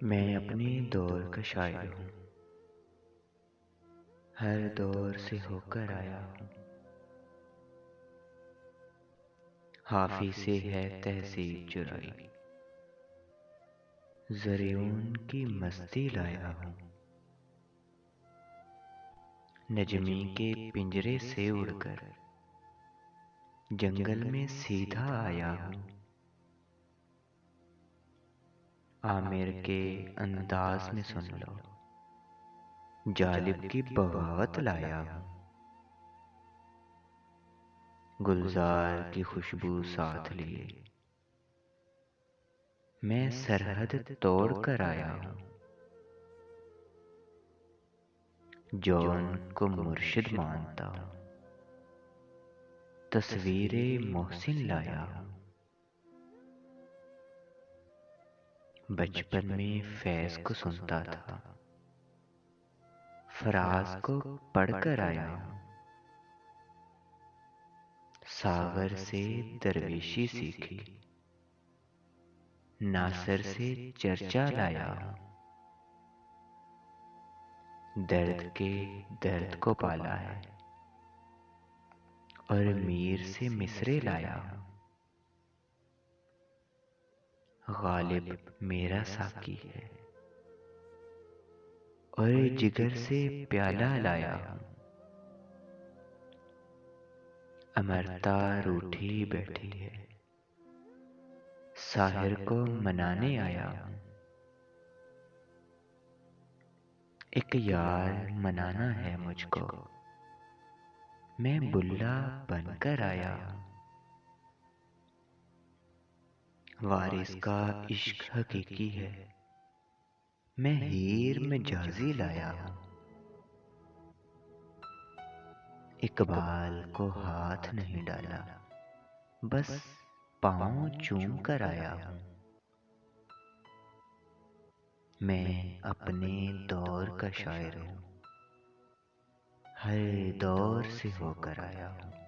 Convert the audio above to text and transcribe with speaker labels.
Speaker 1: मैं अपने दौर का शायर हूँ, हर दौर से होकर आया हूँ। हाफिज से है तहजीब चुराई, ज़रियून की मस्ती लाया हूँ। नजमी के पिंजरे से उड़कर जंगल में सीधा आया हूँ। आमिर के अंदाज में सुन लो, जालिब की बगावत लाया हूँ। गुलजार की खुशबू साथ लिए मैं सरहद तोड़ कर आया हूँ। जौन को मुर्शिद मानता हूँ, तस्वीरे मोहसिन लाया हूँ। बचपन में फैज को सुनता था, फराज को पढ़कर आया हूँ। सागर से दरवेशी सीखी, नासिर से चर्चा लाया हूँ। दर्द के दर्द को पाला है और मीर से मिसरे लाया हूँ। गालिब मेरा साकी है और जिगर से प्याला लाया हूँ। अमरता रूठी बैठी है, साहिर को मनाने आया हूँ। एक यार मनाना है मुझको, मैं बुल्ला बनकर आया हूँ। वारिस का इश्क हकीकी है, मैं हीर में जाजी लाया हूँ। इकबाल को हाथ नहीं डाला, बस पाँव चूम कर आया हूँ। मैं अपने दौर का शायर हूँ, हर दौर से होकर आया हूँ।